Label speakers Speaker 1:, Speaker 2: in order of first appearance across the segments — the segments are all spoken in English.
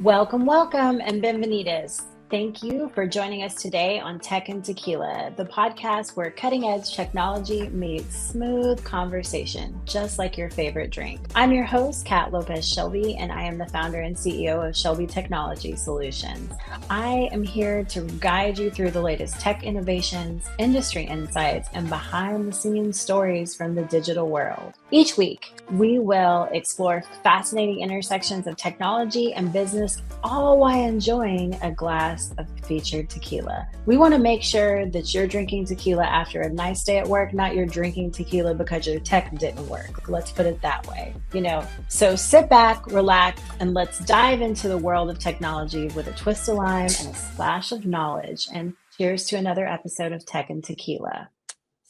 Speaker 1: Welcome, welcome, and bienvenidos. Thank you for joining us today on Tech and Tequila, the podcast where cutting edge technology meets smooth conversation, just like your favorite drink. I'm your host, Kat Lopez Shelby, and I am the founder and CEO of Shelby Technology Solutions. I am here to guide you through the latest tech innovations, industry insights, and behind the scenes stories from the digital world. Each week, we will explore fascinating intersections of technology and business, all while enjoying a glass of featured tequila. We want to make sure that you're drinking tequila after a nice day at work, not you're drinking tequila because your tech didn't work. Let's put it that way, So sit back, relax, and let's dive into the world of technology with a twist of lime and a splash of knowledge. And cheers to another episode of Tech and Tequila.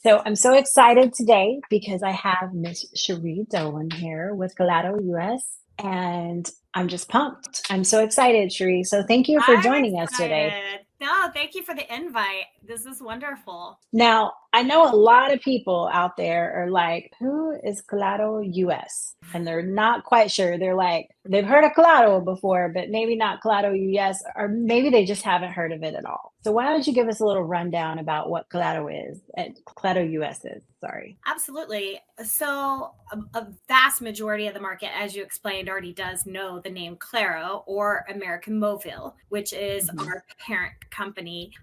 Speaker 1: So I'm so excited today because I have Miss Cherie Dolan here with Claro US, and I'm just pumped. I'm so excited, Cherie. So thank you for joining us today.
Speaker 2: No, thank you for the invite. This is wonderful.
Speaker 1: Now, I know a lot of people out there are like, who is Claro US? And they're not quite sure. They're like, they've heard of Claro before, but maybe not Claro US, or maybe they just haven't heard of it at all. So why don't you give us a little rundown about what Claro is, Claro US is, sorry.
Speaker 2: Absolutely. So a vast majority of the market, as you explained, already does know the name Claro or American Mobile, which is our parent company.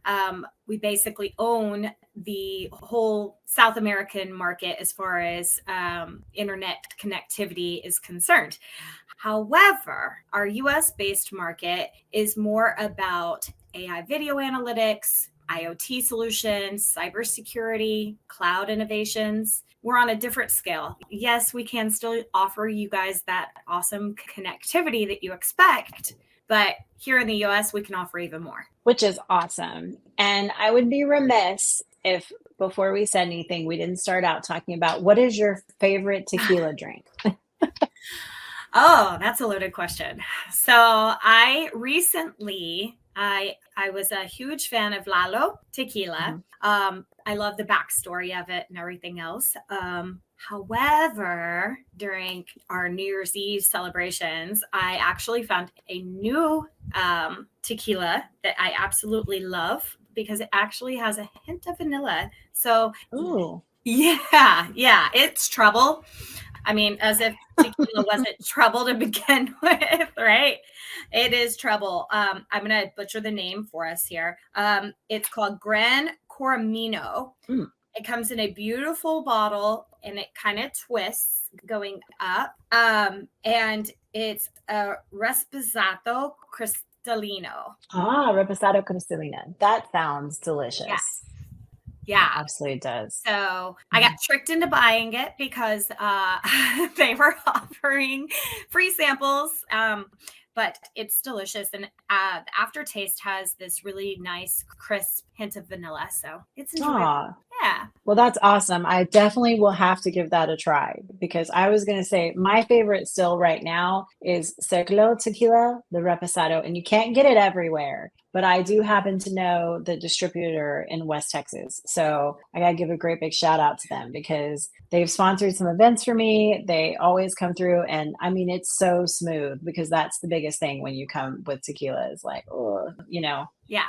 Speaker 2: We basically own the whole South American market as far as internet connectivity is concerned. However, our US-based market is more about AI video analytics, IoT solutions, cybersecurity, cloud innovations. We're on a different scale. Yes, we can still offer you guys that awesome connectivity that you expect, but here in the US, we can offer even more.
Speaker 1: Which is awesome. And I would be remiss if before we said anything, we didn't start out talking about what is your favorite tequila drink?
Speaker 2: Oh, that's a loaded question. So I recently, I was a huge fan of Lalo tequila. I love the backstory of it and everything else. However, during our New Year's Eve celebrations, I actually found a new tequila that I absolutely love because it actually has a hint of vanilla. So, yeah, it's trouble. I mean, as if tequila wasn't trouble to begin with, right? It is trouble. I'm going to butcher the name for us here. It's called Gran Coramino. It comes in a beautiful bottle and it kind of twists going up. And it's a Reposado Cristalino.
Speaker 1: Reposado Cristalino. That sounds delicious.
Speaker 2: Yeah,
Speaker 1: it absolutely does.
Speaker 2: So I got tricked into buying it because they were offering free samples. But it's delicious. And the aftertaste has this really nice, crisp hint of vanilla. So it's enjoyable. Yeah.
Speaker 1: Well, that's awesome. I definitely will have to give that a try because I was going to say my favorite still right now is Seclo Tequila, the Reposado, and you can't get it everywhere. But I do happen to know the distributor in West Texas. So I got to give a great big shout out to them because they've sponsored some events for me. They always come through. And I mean, it's so smooth because that's the biggest thing when you come with tequila is like,
Speaker 2: Yeah.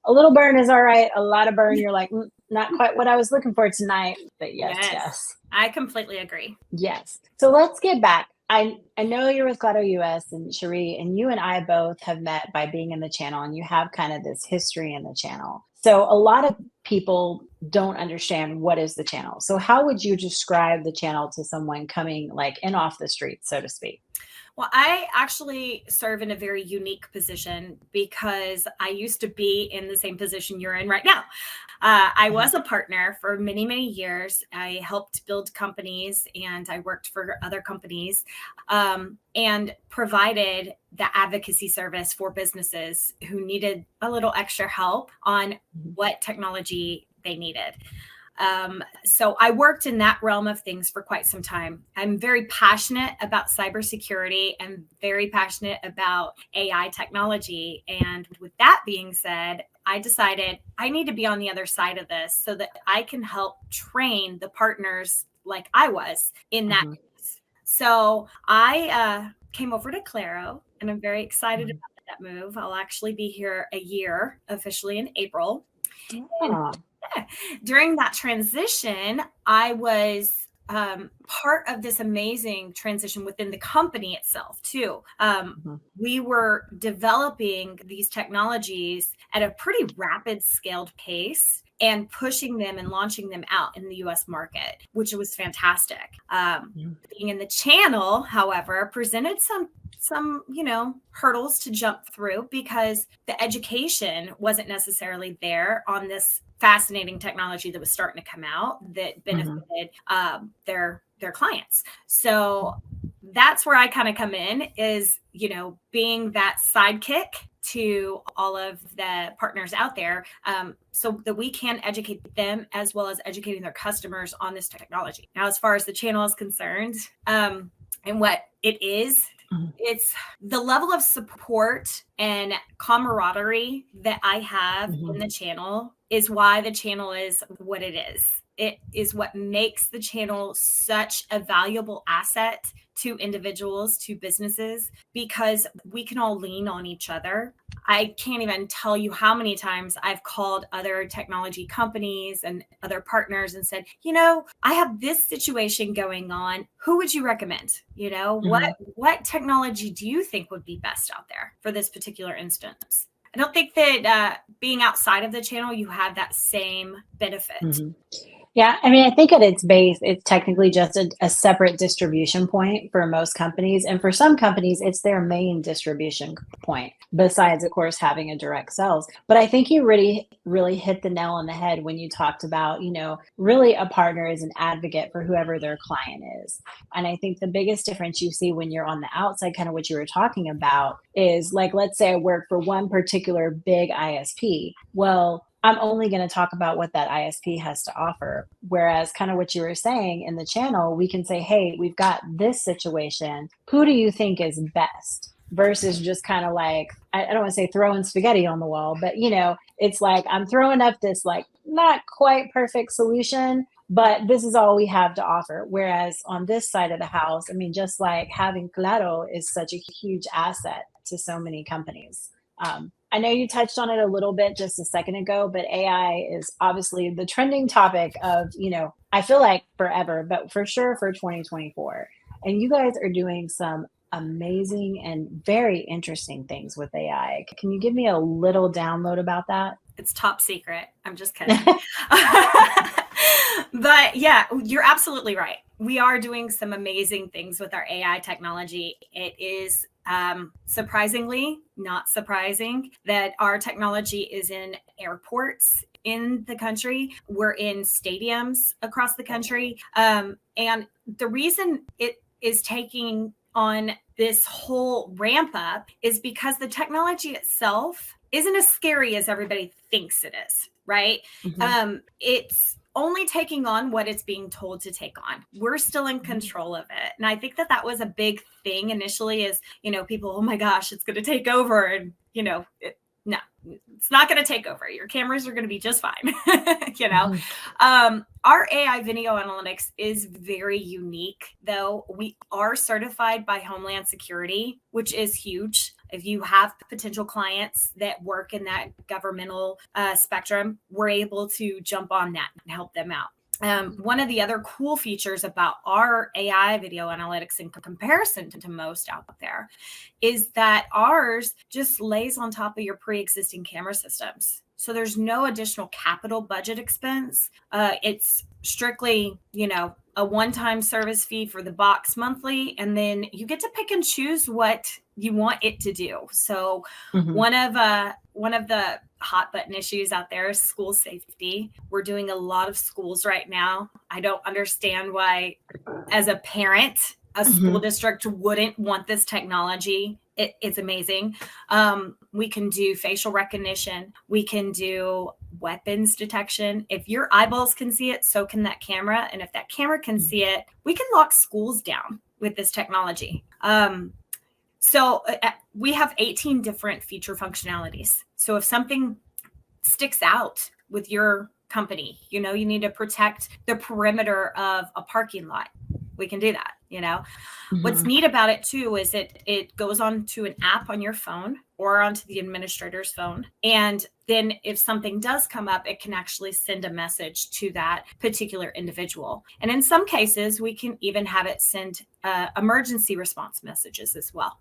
Speaker 1: A little burn is all right. A lot of burn, you're like, not quite what I was looking for tonight. But yes.
Speaker 2: I completely agree.
Speaker 1: Yes. So let's get back. I know you're with Claro US and Cherie, and you and I both have met by being in the channel, and you have kind of this history in the channel. So a lot of people don't understand what is the channel. So how would you describe the channel to someone coming like in off the street, so to speak?
Speaker 2: Well, I actually serve in a very unique position because I used to be in the same position you're in right now. I was a partner for many, many years. I helped build companies and I worked for other companies and provided the advocacy service for businesses who needed a little extra help on what technology they needed. So I worked in that realm of things for quite some time. I'm very passionate about cybersecurity and very passionate about AI technology. And with that being said, I decided I need to be on the other side of this so that I can help train the partners like I was in that. So I came over to Claro, and I'm very excited
Speaker 1: Mhm.
Speaker 2: about that move. I'll actually be here a year officially in April. And
Speaker 1: Ah,
Speaker 2: during that transition, I was part of this amazing transition within the company itself, too.
Speaker 1: mhm,
Speaker 2: We were developing these technologies at a pretty rapid scaled pace and pushing them and launching them out in the US market, which was fantastic.
Speaker 1: mhm,
Speaker 2: Being in the channel, however, presented some hurdles to jump through because the education wasn't necessarily there on this fascinating technology that was starting to come out that
Speaker 1: mhm,
Speaker 2: benefited their clients. So that's where I kind of come in, is being that sidekick to all of the partners out there, so that we can educate them as well as educating their customers on this technology. Now, as far as the channel is concerned, and what it is,
Speaker 1: mhm,
Speaker 2: it's the level of support and camaraderie that I have
Speaker 1: mhm,
Speaker 2: in the channel is why the channel is what it is. It is what makes the channel such a valuable asset to individuals, to businesses, because we can all lean on each other. I can't even tell you how many times I've called other technology companies and other partners and said, I have this situation going on. Who would you recommend?
Speaker 1: mhm.
Speaker 2: What technology do you think would be best out there for this particular instance? I don't think that being outside of the channel, you have that same benefit.
Speaker 1: Mhm. Yeah, I mean, I think at its base, it's technically just a separate distribution point for most companies. And for some companies, it's their main distribution point, besides, of course, having a direct sales. But I think you really, really hit the nail on the head when you talked about, really a partner is an advocate for whoever their client is. And I think the biggest difference you see when you're on the outside, kind of what you were talking about, is like, let's say I work for one particular big ISP. Well, I'm only going to talk about what that ISP has to offer. Whereas, kind of what you were saying in the channel, we can say, hey, we've got this situation. Who do you think is best? Versus just kind of like, I don't want to say throwing spaghetti on the wall, but it's like I'm throwing up this like not quite perfect solution, but this is all we have to offer. Whereas on this side of the house, I mean, just like having Claro is such a huge asset to so many companies. I know you touched on it a little bit just a second ago, but AI is obviously the trending topic of, I feel like forever, but for sure for 2024. And you guys are doing some amazing and very interesting things with AI. Can you give me a little download about that?
Speaker 2: It's top secret. I'm just kidding. But yeah, you're absolutely right. We are doing some amazing things with our AI technology. It is surprisingly not surprising that our technology is in airports in the country. We're in stadiums across the country. And the reason it is taking on this whole ramp up is because the technology itself isn't as scary as everybody thinks it is, right?
Speaker 1: Mhm.
Speaker 2: It's only taking on what it's being told to take on. We're still in control of it. And I think that that was a big thing initially, is, people, oh my gosh, it's going to take over. And, no, it's not going to take over. Your cameras are going to be just fine. you know,
Speaker 1: Mhm.
Speaker 2: our AI video analytics is very unique, though. We are certified by Homeland Security, which is huge. If you have potential clients that work in that governmental spectrum, we're able to jump on that and help them out. One of the other cool features about our AI video analytics in comparison to most out there is that ours just lays on top of your pre-existing camera systems. So there's no additional capital budget expense. It's strictly, a one-time service fee for the box monthly, and then you get to pick and choose what you want it to do. So
Speaker 1: Mhm.
Speaker 2: one of the hot button issues out there is school safety. We're doing a lot of schools right now. I don't understand why, as a parent, a school
Speaker 1: Mhm.
Speaker 2: district wouldn't want this technology. It's amazing. We can do facial recognition. We can do weapons detection. If your eyeballs can see it, so can that camera. And if that camera can see it, we can lock schools down with this technology. So we have 18 different feature functionalities. So if something sticks out with your company, you need to protect the perimeter of a parking lot, we can do that, you know. What's
Speaker 1: Mhm.
Speaker 2: neat about it too is it goes on to an app on your phone or onto the administrator's phone. And then if something does come up, it can actually send a message to that particular individual. And in some cases, we can even have it send emergency response messages as well.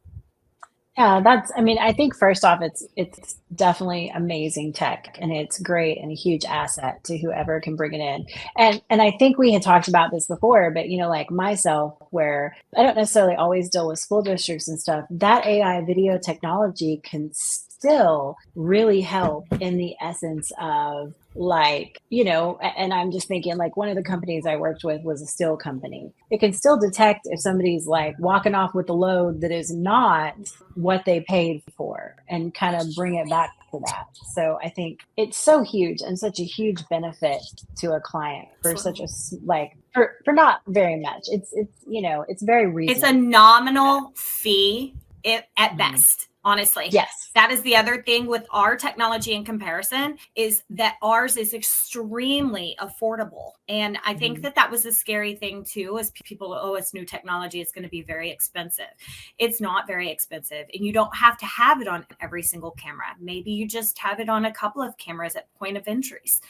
Speaker 1: Yeah, I mean, I think first off, it's definitely amazing tech and it's great and a huge asset to whoever can bring it in. And I think we had talked about this before, but like myself, where I don't necessarily always deal with school districts and stuff, that AI video technology can still really help in the essence of and I'm just thinking like one of the companies I worked with was a steel company. It can still detect if somebody's like walking off with a load that is not what they paid for and kind of bring it back to that. So I think it's so huge and such a huge benefit to a client for such a for not very much. It's very
Speaker 2: It's a
Speaker 1: reasonable.
Speaker 2: nominal fee at
Speaker 1: Mhm.
Speaker 2: best, honestly.
Speaker 1: Yes.
Speaker 2: That is the other thing with our technology in comparison is that ours is extremely affordable. And I think
Speaker 1: Mhm.
Speaker 2: that was a scary thing too, is people, oh, it's new technology, it's going to be very expensive. It's not very expensive. And you don't have to have it on every single camera. Maybe you just have it on a couple of cameras at point of entries.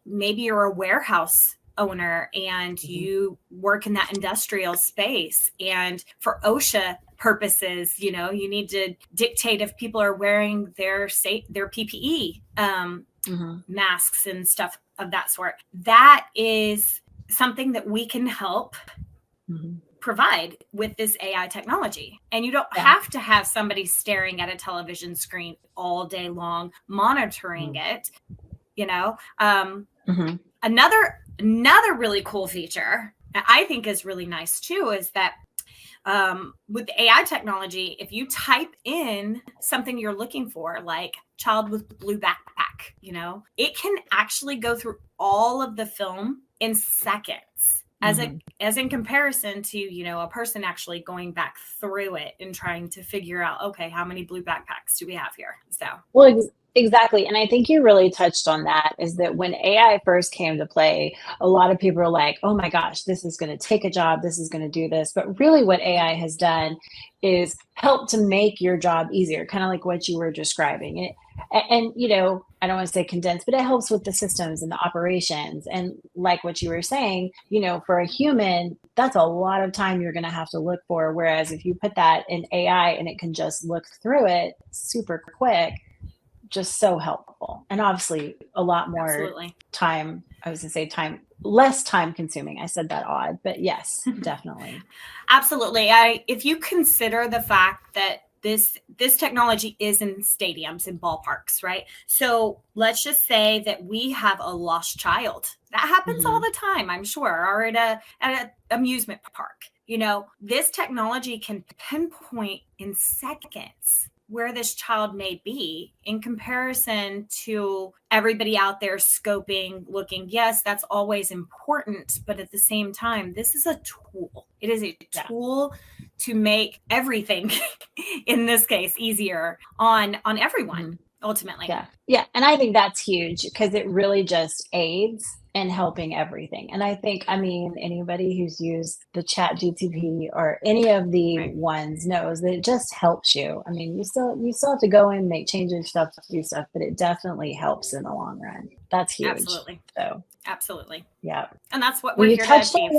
Speaker 2: Maybe you're a warehouse owner and
Speaker 1: Mhm.
Speaker 2: you work in that industrial space, and for OSHA purposes, you need to dictate if people are wearing their PPE
Speaker 1: Mhm.
Speaker 2: masks and stuff of that sort. That is something that we can help
Speaker 1: Mhm.
Speaker 2: provide with this AI technology. And you don't
Speaker 1: Yeah.
Speaker 2: have to have somebody staring at a television screen all day long monitoring
Speaker 1: Mhm.
Speaker 2: it, you know.
Speaker 1: Mhm.
Speaker 2: Another really cool feature that I think is really nice too is that with AI technology, if you type in something you're looking for, like child with blue backpack, it can actually go through all of the film in seconds,
Speaker 1: Mhm.
Speaker 2: as in comparison to a person actually going back through it and trying to figure out, okay, how many blue backpacks do we have here? So
Speaker 1: Well, exactly. And I think you really touched on that is that when AI first came to play, a lot of people are like, oh my gosh, this is going to take a job. This is going to do this. But really, what AI has done is help to make your job easier, kind of like what you were describing. And I don't want to say condensed, but it helps with the systems and the operations. And like what you were saying, for a human, that's a lot of time you're going to have to look for. Whereas if you put that in AI and it can just look through it super quick, just so helpful. And obviously a lot more
Speaker 2: absolutely.
Speaker 1: time, I was gonna say less time consuming. I said that odd, but yes, definitely.
Speaker 2: Absolutely. If you consider the fact that this technology is in stadiums and ballparks, right? So let's just say that we have a lost child. That happens all
Speaker 1: Mhm.
Speaker 2: the time, I'm sure, or at a amusement park. This technology can pinpoint in seconds where this child may be in comparison to everybody out there scoping, looking. Yes, that's always important, but at the same time, this is a tool. It is a
Speaker 1: Yeah.
Speaker 2: tool to make everything in this case easier on everyone
Speaker 1: Mhm.
Speaker 2: ultimately.
Speaker 1: Yeah. Yeah. And I think that's huge because it really just aids in helping everything. And I think, I mean, anybody who's used the chat GTP or any of the
Speaker 2: Right.
Speaker 1: ones knows that it just helps you. I mean, you still have to go in, make changes, stuff, do stuff, but it definitely helps in the long run. That's huge.
Speaker 2: Absolutely.
Speaker 1: So
Speaker 2: Absolutely.
Speaker 1: yeah.
Speaker 2: And that's what
Speaker 1: Well,
Speaker 2: we're
Speaker 1: you
Speaker 2: here to
Speaker 1: touched
Speaker 2: achieve.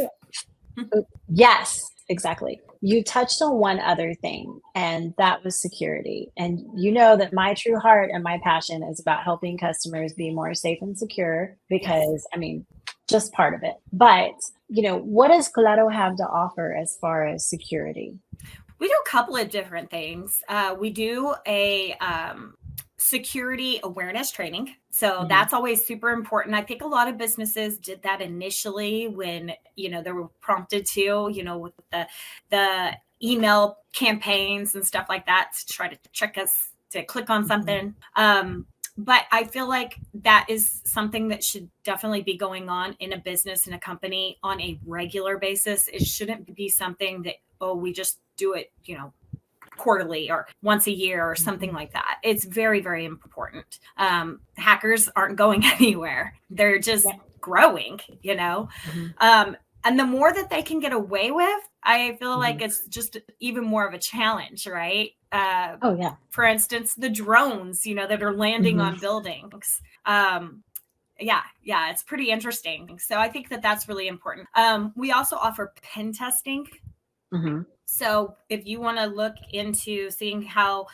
Speaker 1: on yes, exactly. You touched on one other thing, and that was security. And you know that my true heart and my passion is about helping customers be more safe and secure
Speaker 2: Yes.
Speaker 1: because, I mean, just part of it. But, what does Claro have to offer as far as security?
Speaker 2: We do a couple of different things. We do a security awareness training. So
Speaker 1: Hmm.
Speaker 2: that's always super important. I think a lot of businesses did that initially when, they were prompted with the email campaigns and stuff like that to try to trick us to click on
Speaker 1: Hmm.
Speaker 2: something. But I feel like that is something that should definitely be going on in a business, in a company on a regular basis. It shouldn't be something that, oh, we just do it, quarterly or once a year or something
Speaker 1: Hmm.
Speaker 2: like that. It's very, very important. Hackers aren't going anywhere. They're just
Speaker 1: Yeah.
Speaker 2: growing,
Speaker 1: Hmm.
Speaker 2: Um, And the more that they can get away with, I feel like
Speaker 1: Mm-hmm.
Speaker 2: it's just even more of a challenge, right?
Speaker 1: Oh yeah.
Speaker 2: For instance, the drones, you know, that are landing
Speaker 1: Mm-hmm.
Speaker 2: on buildings. Yeah, it's pretty interesting. So I think that that's really important. We also offer pen testing.
Speaker 1: Mm-hmm.
Speaker 2: So if you want to look into seeing how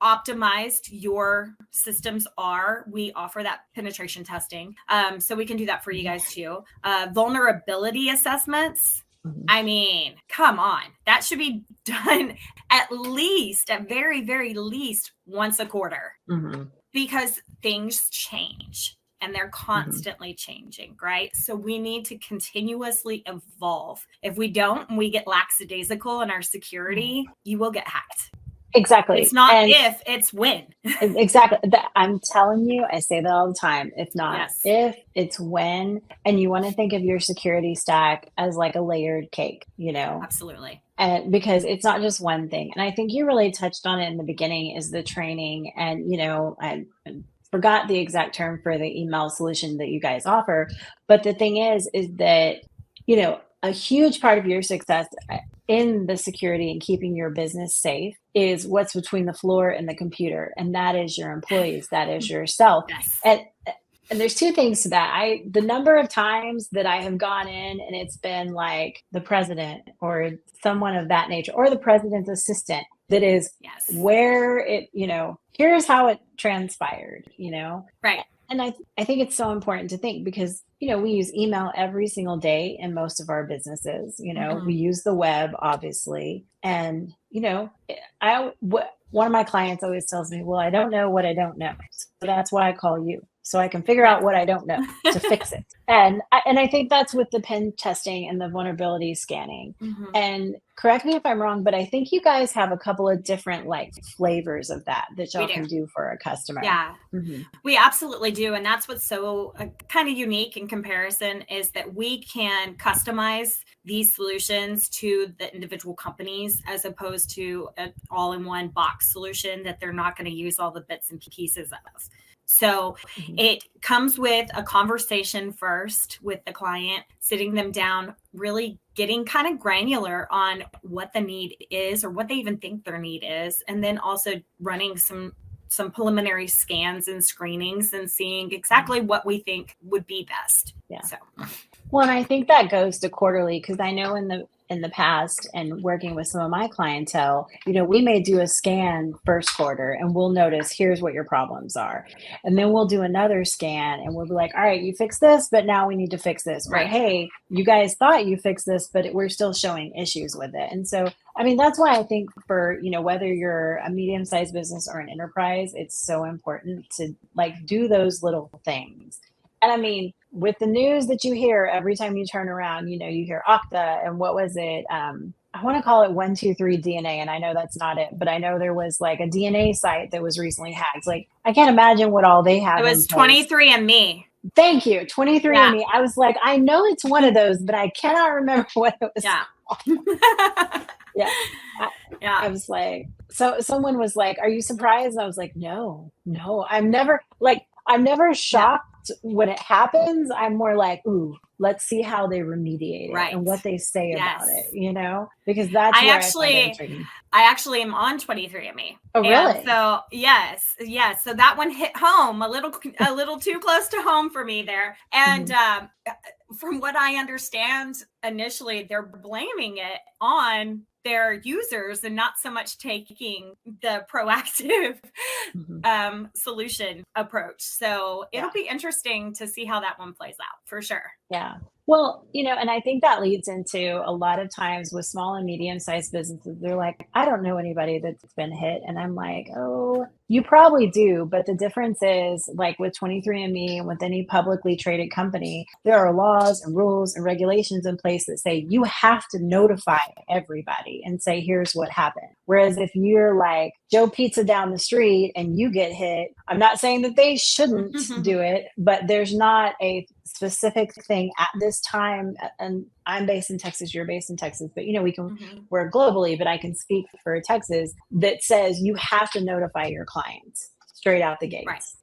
Speaker 2: optimized your systems are, we offer that penetration testing. So we can do that for you guys too. Vulnerability assessments.
Speaker 1: Mm-hmm.
Speaker 2: I mean, come on, that should be done at very, very least once a quarter.
Speaker 1: Mm-hmm.
Speaker 2: Because things change and they're constantly changing, right? So we need to continuously evolve. If we don't and we get lackadaisical in our security, you will get hacked.
Speaker 1: Exactly.
Speaker 2: It's not if, it's when.
Speaker 1: Exactly. I'm telling you, I say that all the time. If not
Speaker 2: Yes.
Speaker 1: if, it's when. And you want to think of your security stack as like a layered cake, you know?
Speaker 2: Absolutely.
Speaker 1: And because it's not just one thing. And I think you really touched on it in the beginning is the training. And, you know, I forgot the exact term for the email solution that you guys offer. But the thing is that, you know, a huge part of your success in the security and keeping your business safe is what's between the floor and the computer. And that is your employees, that is yourself.
Speaker 2: Yes.
Speaker 1: And there's two things to that. The number of times that I have gone in and it's been like the president or someone of that nature or the president's assistant that is where it, you know, here's how it transpired, you know?
Speaker 2: Right.
Speaker 1: And I think it's so important to think because, you know, we use email every single day in most of our businesses. You know, we use the web, obviously. And, you know, one of my clients always tells me, well, I don't know what I don't know. So that's why I call you. So I can figure out what I don't know to fix it. And I think that's with the pen testing and the vulnerability scanning. And correct me if I'm wrong, but I think you guys have a couple of different like flavors of that y'all can do for a customer.
Speaker 2: Yeah, we absolutely do. And that's what's so kind of unique in comparison is that we can customize these solutions to the individual companies as opposed to an all-in-one box solution that they're not going to use all the bits and pieces of. So it comes with a conversation first with the client, sitting them down, really getting kind of granular on what the need is or what they even think their need is. And then also running some preliminary scans and screenings and seeing exactly what we think would be best.
Speaker 1: Yeah.
Speaker 2: So.
Speaker 1: Well, and I think that goes to quarterly because I know in the past and working with some of my clientele, you know, we may do a scan first quarter and we'll notice here's what your problems are. And then we'll do another scan and we'll be like, all right, you fixed this, but now we need to fix this. Right. Or, hey, you guys thought you fixed this, but we're still showing issues with it. And so, I mean, that's why I think for, you know, whether you're a medium-sized business or an enterprise, it's so important to like do those little things. And I mean, with the news that you hear every time you turn around, you know, you hear Okta and what was it? I want to call it 123 DNA. And I know that's not it, but I know there was like a DNA site that was recently hacked. Like, I can't imagine what all they have.
Speaker 2: It was 23andMe.
Speaker 1: Thank you. 23andMe. I was like, I know it's one of those, but I cannot remember what it was called. I was like, so someone was like, are you surprised? And I was like, no, I'm never shocked when it happens. I'm more like, ooh, let's see how they remediate it and what they say about it, you know, because that's
Speaker 2: I actually am on 23andMe.
Speaker 1: Oh, really?
Speaker 2: And so yes. So that one hit home a little too close to home for me there. And from what I understand, initially they're blaming it on their users and not so much taking the proactive solution approach. So it'll be interesting to see how that one plays out for sure.
Speaker 1: Yeah. Well, you know, and I think that leads into a lot of times with small and medium-sized businesses, they're like, I don't know anybody that's been hit. And I'm like, oh, you probably do. But the difference is like with 23andMe and with any publicly traded company, there are laws and rules and regulations in place that say you have to notify everybody and say, here's what happened. Whereas if you're like Joe Pizza down the street and you get hit, I'm not saying that they shouldn't do it, but there's not a specific thing at this time. And I'm based in Texas, you're based in Texas, but you know, we can work globally, but I can speak for Texas that says you have to notify your clients. straight out the
Speaker 2: Right.
Speaker 1: gates,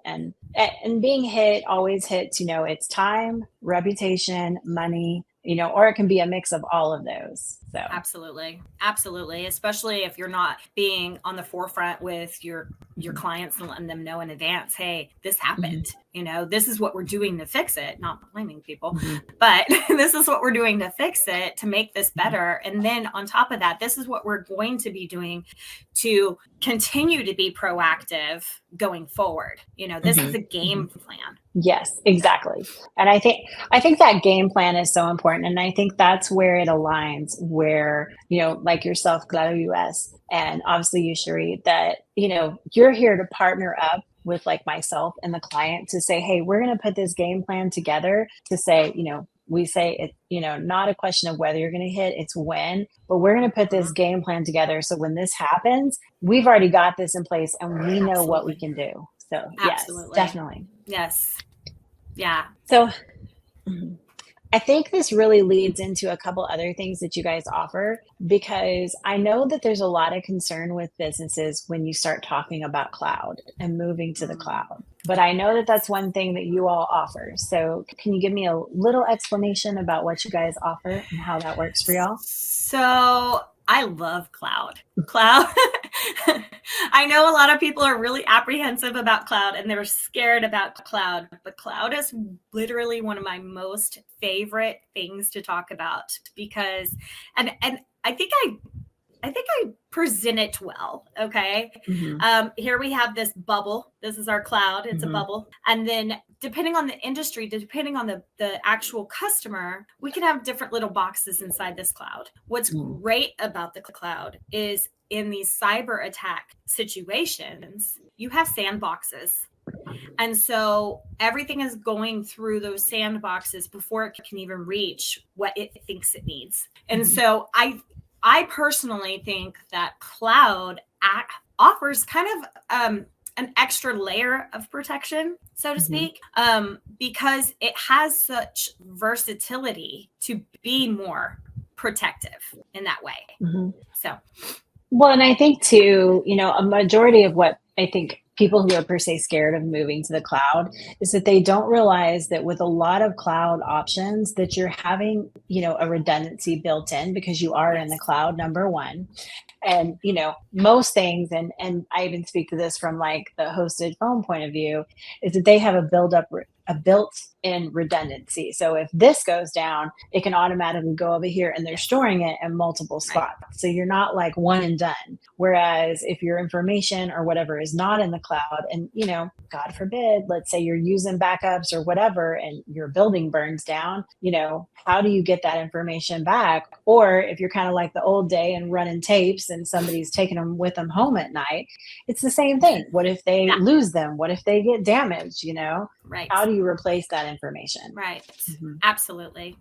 Speaker 1: and being hit always hits, it's time, reputation, money, or it can be a mix of all of those. So
Speaker 2: Absolutely. Absolutely. Especially if you're not being on the forefront with your clients and letting them know in advance, hey, this happened. This is what we're doing to fix it. Not blaming people, but this is what we're doing to fix it, to make this better. And then on top of that, this is what we're going to be doing to continue to be proactive going forward. This is a game plan.
Speaker 1: Yes, exactly. And I think that game plan is so important. And I think that's where it aligns, where, like yourself, Claro US, and obviously you, Cherie, that, you're here to partner up with like myself and the client to say, hey, we're going to put this game plan together to say, we say it, not a question of whether you're going to hit, it's when, but we're going to put this game plan together. So when this happens, we've already got this in place and we know what we can do. So yes, definitely.
Speaker 2: Yes. Yeah.
Speaker 1: So I think this really leads into a couple other things that you guys offer, because I know that there's a lot of concern with businesses when you start talking about cloud and moving to the cloud. But I know that that's one thing that you all offer. So can you give me a little explanation about what you guys offer and how that works for y'all?
Speaker 2: So I love cloud. I know a lot of people are really apprehensive about cloud and they're scared about cloud, but cloud is literally one of my most favorite things to talk about because, and I think I present it well. Okay. Here we have this bubble. This is our cloud. It's a bubble. And then depending on the industry, depending on the actual customer, we can have different little boxes inside this cloud. What's great about the cloud is in these cyber attack situations, you have sandboxes. And so everything is going through those sandboxes before it can even reach what it thinks it needs. And so I personally think that cloud offers kind of an extra layer of protection, so to speak, because it has such versatility to be more protective in that way. So.
Speaker 1: Well, and I think too, a majority of what I think people who are per se scared of moving to the cloud is that they don't realize that with a lot of cloud options that you're having, a redundancy built in because you are in the cloud, number one. And, most things, and I even speak to this from like the hosted phone point of view, is that they have a built-in redundancy. So if this goes down, it can automatically go over here and they're storing it in multiple spots. So you're not like one and done. Whereas if your information or whatever is not in the cloud and, God forbid, let's say you're using backups or whatever, and your building burns down, how do you get that information back? Or if you're kind of like the old day and running tapes and somebody's taking them with them home at night, it's the same thing. What if they lose them? What if they get damaged?
Speaker 2: Right.
Speaker 1: How do you replace that information?
Speaker 2: Right. Absolutely.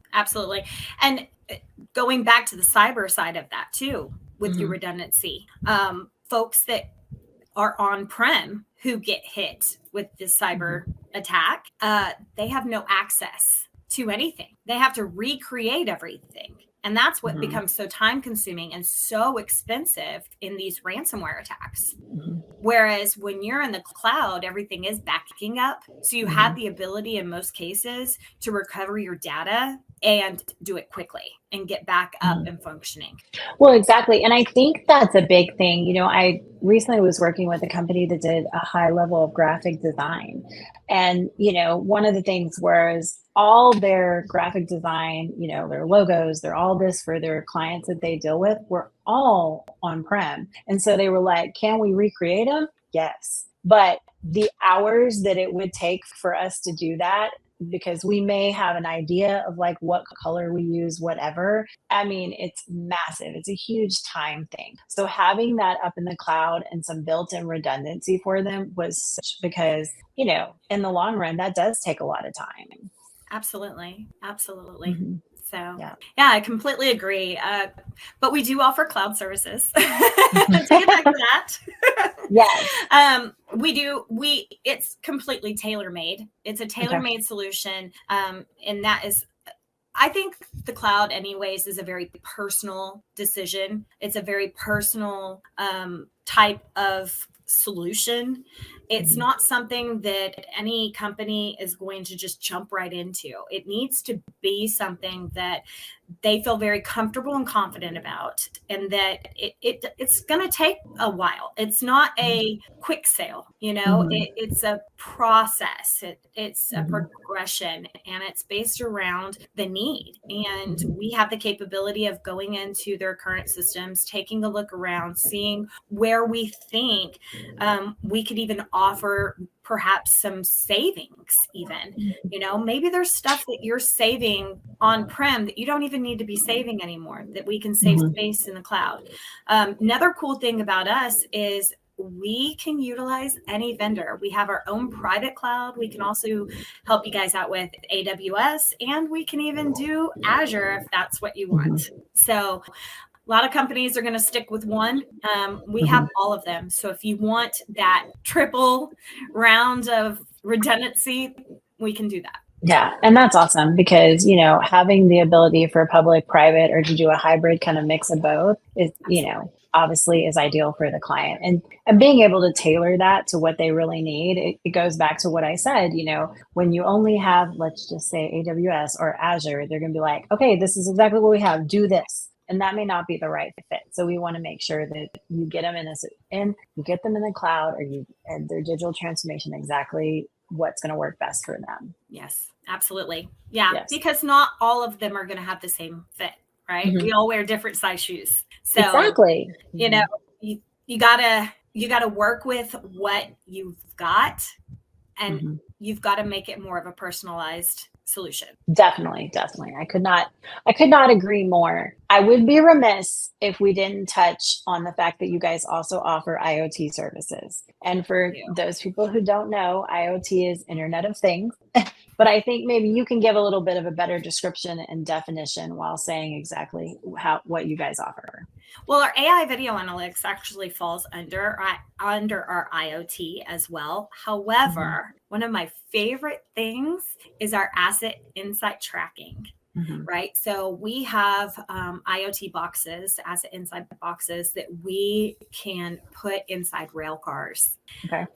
Speaker 2: And going back to the cyber side of that too, with your redundancy, folks that are on-prem who get hit with this cyber attack, they have no access to anything. They have to recreate everything. And that's what becomes so time consuming and so expensive in these ransomware attacks. Whereas when you're in the cloud, everything is backing up. So you have the ability in most cases to recover your data and do it quickly and get back up and functioning.
Speaker 1: Well, exactly. And I think that's a big thing. I recently was working with a company that did a high level of graphic design. And, one of the things was all their graphic design, their logos, they're all this for their clients that they deal with, were all on-prem. And so they were like, can we recreate them? Yes. But the hours that it would take for us to do that, because we may have an idea of like what color we use, whatever. I mean, it's massive. It's a huge time thing. So having that up in the cloud and some built-in redundancy for them was because, in the long run, that does take a lot of time.
Speaker 2: Absolutely. So yeah, I completely agree. But we do offer cloud services. To get back to that.
Speaker 1: Yes.
Speaker 2: We do. It's completely tailor-made. It's a tailor-made solution. And that is, I think the cloud anyways is a very personal decision. It's a very personal type of solution, it's not something that any company is going to just jump right into. It needs to be something that they feel very comfortable and confident about, and that it's going to take a while. It's not a quick sale, it's a process. It's a progression, and it's based around the need. And we have the capability of going into their current systems, taking a look around, seeing where we think we could even offer perhaps some savings even. Maybe there's stuff that you're saving on-prem that you don't even need to be saving anymore, that we can save space in the cloud. Another cool thing about us is we can utilize any vendor. We have our own private cloud. We can also help you guys out with AWS, and we can even do Azure if that's what you want. So a lot of companies are going to stick with one. We have all of them. So if you want that triple round of redundancy, we can do that.
Speaker 1: Yeah. And that's awesome because, having the ability for public, private, or to do a hybrid kind of mix of both is, obviously is ideal for the client. And being able to tailor that to what they really need, it goes back to what I said, when you only have, let's just say AWS or Azure, they're going to be like, okay, this is exactly what we have, do this. And that may not be the right fit. So we want to make sure that you get them you get them in the cloud, and their digital transformation exactly what's going to work best for them.
Speaker 2: Yes, absolutely. Yeah, yes. Because not all of them are going to have the same fit, right? We all wear different size shoes. So
Speaker 1: exactly.
Speaker 2: You gotta work with what you've got, and you've got to make it more of a personalized solution.
Speaker 1: Definitely. I could not agree more. I would be remiss if we didn't touch on the fact that you guys also offer IoT services. And for those people who don't know, IoT is Internet of Things. But I think maybe you can give a little bit of a better description and definition while saying exactly what you guys offer.
Speaker 2: Well, our AI video analytics actually falls under our IoT as well. However, one of my favorite things is our asset insight tracking. Right. So we have IoT boxes, asset insight boxes that we can put inside rail cars.
Speaker 1: Okay.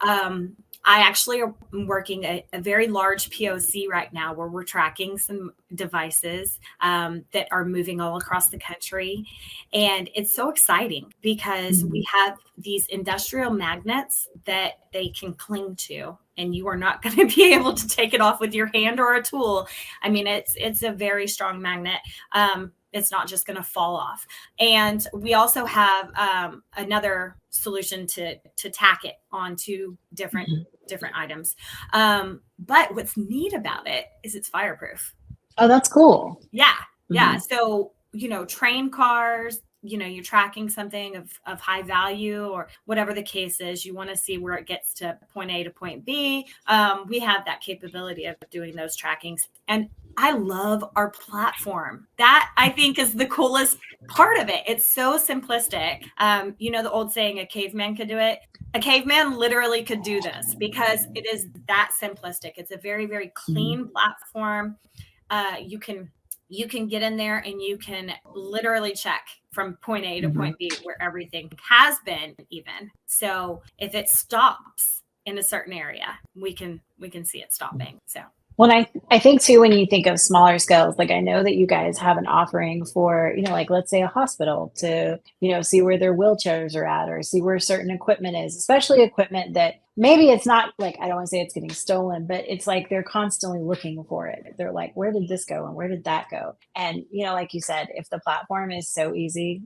Speaker 2: I actually am working a very large POC right now where we're tracking some devices that are moving all across the country. And it's so exciting because we have these industrial magnets that they can cling to, and you are not going to be able to take it off with your hand or a tool. I mean, it's a very strong magnet. It's not just going to fall off. And we also have another solution to tack it onto different items. But what's neat about it is it's fireproof.
Speaker 1: Oh, that's cool.
Speaker 2: Yeah. So, train cars, you're tracking something of high value or whatever the case is, you want to see where it gets to point A to point B. We have that capability of doing those trackings. And I love our platform. That I think is the coolest part of it. It's so simplistic. The old saying, a caveman could do it. A caveman literally could do this because it is that simplistic. It's a very, very clean platform. You can get in there and you can literally check from point A to point B where everything has been even. So if it stops in a certain area, we can see it stopping. So.
Speaker 1: Well, I think too, when you think of smaller scales, like I know that you guys have an offering for, like let's say a hospital to, see where their wheelchairs are at or see where certain equipment is, especially equipment that maybe it's not like, I don't want to say it's getting stolen, but it's like they're constantly looking for it. They're like, where did this go and where did that go? And, like you said, if the platform is so easy,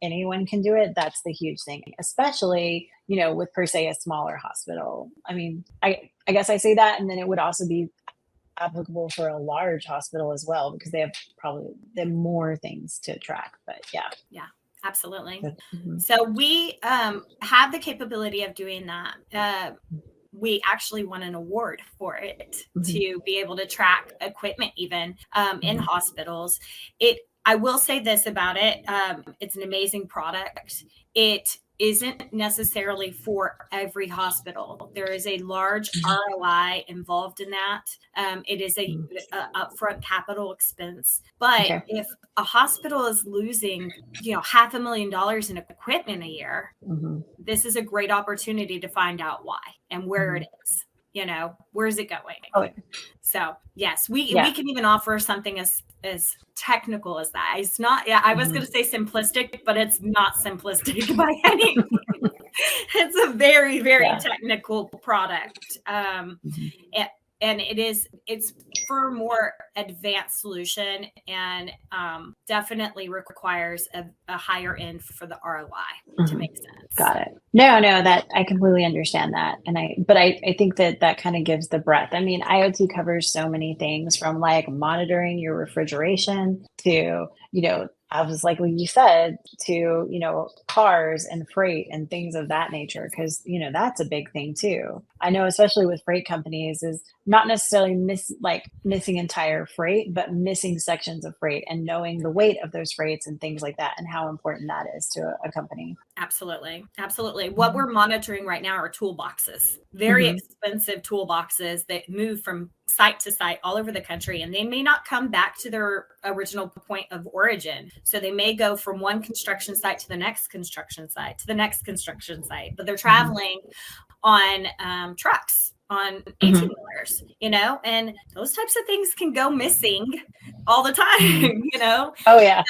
Speaker 1: anyone can do it. That's the huge thing, especially, with per se a smaller hospital. I mean, I guess I say that, and then it would also be applicable for a large hospital as well, because they have more things to track. But yeah,
Speaker 2: absolutely. So we have the capability of doing that. We actually won an award for it to be able to track equipment even in hospitals. I will say this about it. It's an amazing product. It isn't necessarily for every hospital. There is a large ROI involved in that. It is a upfront capital expense. But if a hospital is losing, $500,000 in equipment a year, this is a great opportunity to find out why and where it is. Where is it going?
Speaker 1: Oh, yeah.
Speaker 2: So yes, we can even offer something as technical as that. It's not, I was going to say simplistic, but it's not simplistic by any means. It's a very, very technical product. And it's for a more advanced solution, and definitely requires a higher end for the ROI to make sense.
Speaker 1: Got it. No, that I completely understand that. But I think that kind of gives the breadth. I mean, IoT covers so many things, from like monitoring your refrigeration to, I was like what you said, to, cars and freight and things of that nature. Cause, that's a big thing too. I know, especially with freight companies, is not necessarily missing entire freight, but missing sections of freight, and knowing the weight of those freights and things like that, and how important that is to a company.
Speaker 2: Absolutely. Absolutely. What we're monitoring right now are toolboxes, very expensive toolboxes that move from site to site all over the country, and they may not come back to their original point of origin. So they may go from one construction site to the next construction site to the next construction site, but they're traveling on trucks, on 18-wheelers, and those types of things can go missing all the time,
Speaker 1: Oh yeah.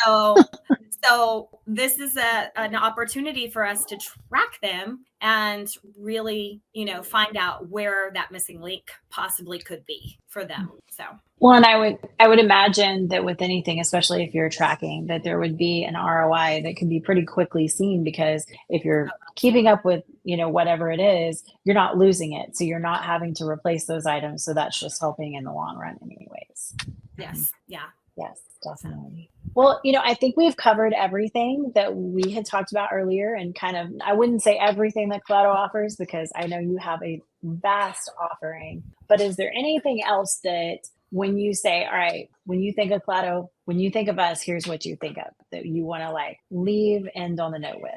Speaker 2: So this is an opportunity for us to track them and really, find out where that missing link possibly could be for them. So,
Speaker 1: well, and I would imagine that with anything, especially if you're tracking, that there would be an ROI that could be pretty quickly seen, because if you're keeping up with, whatever it is, you're not losing it. So you're not having to replace those items. So that's just helping in the long run anyways.
Speaker 2: Yes. Yeah.
Speaker 1: Yes, definitely. Well, I think we've covered everything that we had talked about earlier, and kind of, I wouldn't say everything that Claro offers, because I know you have a vast offering, but is there anything else that, when you say, all right, when you think of Claro, when you think of us, here's what you think of, that you want to end on the note with?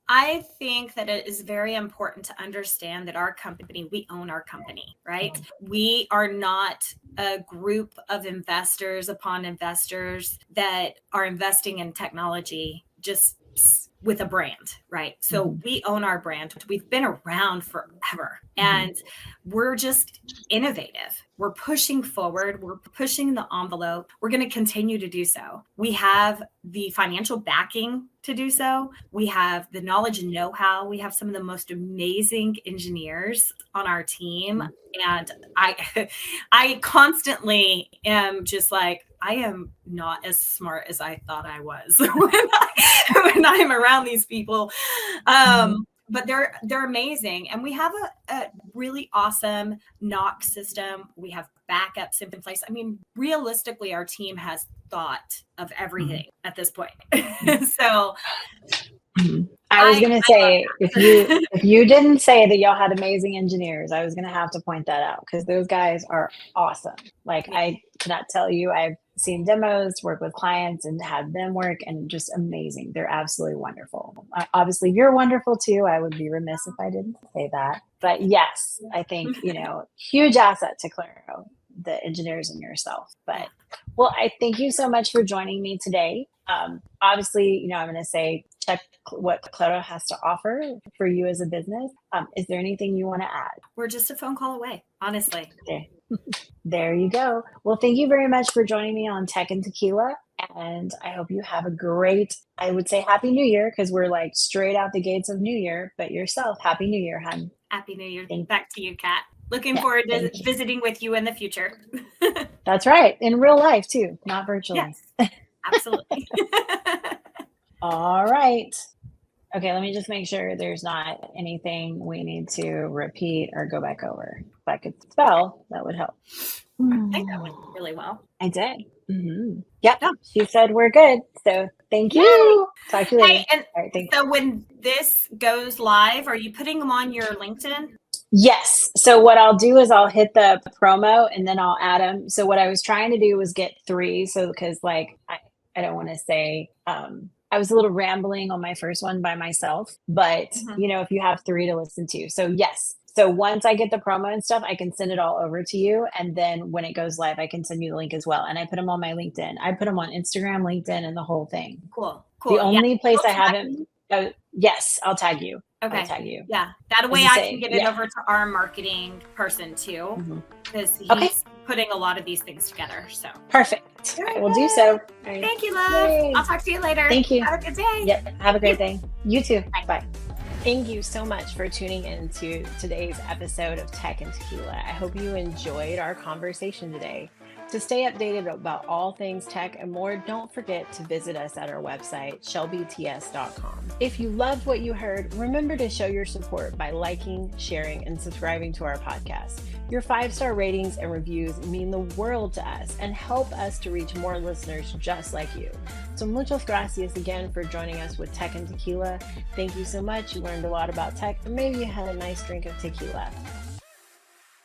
Speaker 2: I think that it is very important to understand that our company, we own our company, right? We are not a group of investors upon investors that are investing in technology just with a brand, right? So we own our brand. We've been around forever, and we're just innovative. We're pushing forward. We're pushing the envelope. We're going to continue to do so. We have the financial backing to do so. We have the knowledge and know-how. We have some of the most amazing engineers on our team. And I constantly am just like, I am not as smart as I thought I was when I'm around these people. But they're amazing. And we have a really awesome knock system. We have backups in place. I mean, realistically, our team has thought of everything at this point. So
Speaker 1: I was going to say, if you didn't say that y'all had amazing engineers, I was going to have to point that out, because those guys are awesome. I cannot tell you, I've seen demos, work with clients, and had them work, and just amazing. They're absolutely wonderful. Obviously, you're wonderful too. I would be remiss if I didn't say that. But yes, I think, huge asset to Claro, the engineers and yourself. But well, I thank you so much for joining me today. Obviously, I'm going to say, check what Claro has to offer for you as a business. Is there anything you want to add?
Speaker 2: We're just a phone call away, honestly.
Speaker 1: Okay. There you go. Well, thank you very much for joining me on Tech and Tequila. And I hope you have a great, I would say, Happy New Year, because we're straight out the gates of New Year. But yourself, Happy New Year, hon.
Speaker 2: Happy New Year. Back to you, Kat. Looking forward to visiting with you in the future.
Speaker 1: That's right. In real life, too, not virtually.
Speaker 2: Yes, absolutely.
Speaker 1: All right. Okay, let me just make sure there's not anything we need to repeat or go back over. If I could spell, that would help.
Speaker 2: I think that went really well.
Speaker 1: I did. Yep. She said we're good. So thank you. Talk to you later.
Speaker 2: And all right, so when this goes live, are you putting them on your LinkedIn?
Speaker 1: Yes. So what I'll do is I'll hit the promo and then I'll add them. So what I was trying to do was get 3. So because I don't want to say, I was a little rambling on my first one by myself, but if you have 3 to listen to. So yes. So once I get the promo and stuff, I can send it all over to you. And then when it goes live, I can send you the link as well. And I put them on my LinkedIn. I put them on Instagram, LinkedIn, and the whole thing.
Speaker 2: Cool.
Speaker 1: The only place I haven't. Yes, I'll tag you.
Speaker 2: Okay.
Speaker 1: I'll tag you.
Speaker 2: Yeah. That way I can get it over to our marketing person too, because he's putting a lot of these things together. So
Speaker 1: perfect. I will do so.
Speaker 2: Right. Thank you, love. Yay. I'll talk to you later.
Speaker 1: Thank you.
Speaker 2: Have a good day.
Speaker 1: Yep. Have a great day. You too. Bye.
Speaker 3: Thank you so much for tuning into today's episode of Tech and Tequila. I hope you enjoyed our conversation today. To stay updated about all things tech and more, don't forget to visit us at our website, shelbyts.com. If you loved what you heard, remember to show your support by liking, sharing, and subscribing to our podcast. Your 5-star ratings and reviews mean the world to us and help us to reach more listeners just like you. So muchas gracias again for joining us with Tech and Tequila. Thank you so much. You learned a lot about tech, and maybe you had a nice drink of tequila.